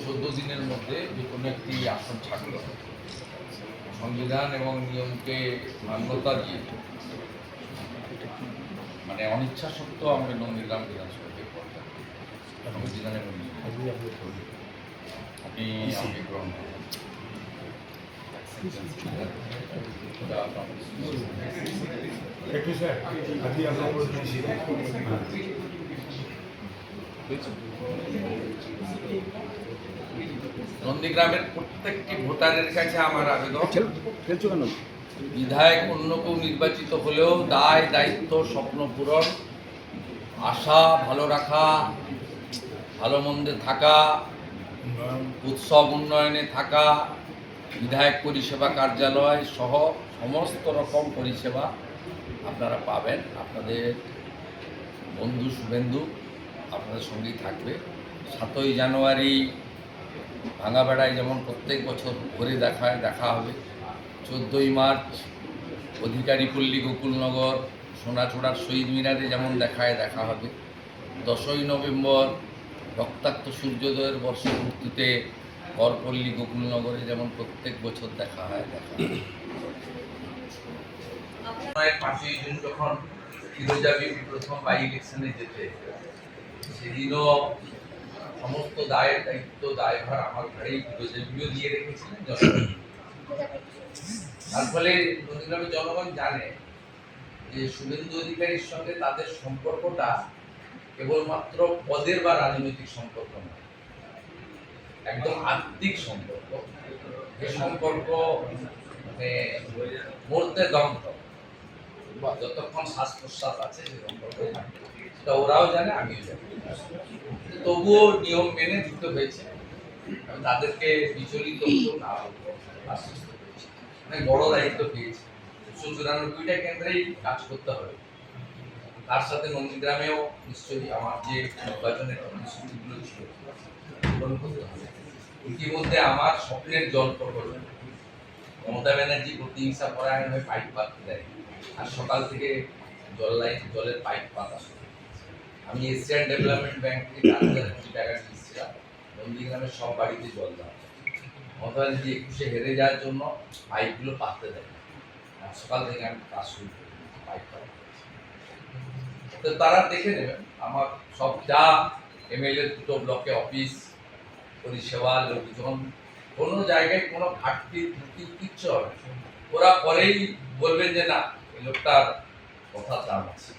14 দিনের মধ্যে যে কোনো একটি আসন ছাড়তে হবে। সংবিধান এবং নিয়মকে মান্যতা দিয়ে মানে অনিচ্ছা সত্ত্বেও আমাদের নন্দীগ্রাম বিধানসভাকে করতে হবে। সংবিধান এবং আপনি আমাকে গ্রহণ করবেন। নন্দীগ্রামের প্রত্যেকটি ভোটারের কাছে আমার আবেদন, বিধায়ক অন্য কেউ নির্বাচিত হলেও দায় দায়িত্ব, স্বপ্ন পূরণ, আশা ভালো রাখা, ভালো মন্দে থাকা, উৎসব উন্নয়নে থাকা, বিধায়ক পরিষেবা কার্যালয় সহ সমস্ত রকম পরিষেবা আপনারা পাবেন। আপনাদের বন্ধু শুভেন্দু আপনাদের সঙ্গেই থাকবে। 7ই জানুয়ারি ভাঙাবেড়ায় যেমন প্রত্যেক বছর ঘুরে দেখা হবে। 14ই মার্চ অধিকারী পল্লী গোকুলনগর সোনাচূড়ার শহীদ মিনারে যেমন দেখা হবে। 10ই নভেম্বর রক্তাক্ত সূর্যোদয়ের বর্ষপূর্তিতে করপল্লী গোকুলনগরে যেমন প্রত্যেক বছর দেখা হয়। 5ই জুন যখন ফিরোজা বিবি প্রথম বাই ইলেকশনে যেতে, সেদিনও সমস্ত দায়ের দায়িত্ব দায়ভার আমার ঘরেই ফিরোজা বিবিও দিয়ে রেখেছিলেন। তার ফলে নন্দীগ্রামের জনগণ জানে যে শুভেন্দু অধিকারীর সঙ্গে তাদের সম্পর্কটা কেবলমাত্র পদের বা রাজনৈতিক সম্পর্ক নয়, একদম আত্মিক সম্পর্ক। যে সম্পর্ক মানে মরতে দম, যতক্ষণ শ্বাস প্রশ্বাস আছে সে সম্পর্ক সেটা ওরাও জানে, আমিও জানি। তবুও নিয়ম মেনে দিতে হয়েছে। আমি তাদেরকে বিচলিত না আশ্বস্ত করেছি। অনেক বড় দায়িত্ব পেয়েছি। 194টা কেন্দ্রেই কাজ করতে হবে। তার সাথে নন্দীগ্রামেও নিশ্চয়ই আমার যে নির্বাচনের প্রতিশ্রুতিগুলো ছিল পূরণ করতে হবে। ইতিমধ্যে আমার স্বপ্নের জল প্রকল্প, মমতা ব্যানার্জি প্রতিহিংসা পরায়ণ হয়ে পাইপ পাততে দেয়, আর সকাল থেকে জলের পাইপ পাতা শুরু। আমি এশিয়ান ডেভেলপমেন্ট ব্যাংক থেকে 4,000 কোটি টাকা দিয়েছিলাম নন্দীগ্রামের সব বাড়িতে জল দেওয়া। মমতা ব্যানার্জি 21-এ হেরে যাওয়ার জন্য পাইপগুলো পাততে দেয়, আর সকাল থেকে আমি কাজ শুরু করি পাইপ পাতা। তো তারা দেখে নেবেন আমার সব যা এমএলএ 2টো ব্লকে অফিস পরিষেবা, লোকজন, কোনো জায়গায় কোনো ঘাটতি কিচ্ছু হবে। ওরা পরেই বলবেন যে না এই লোকটার কথা দাম আছে।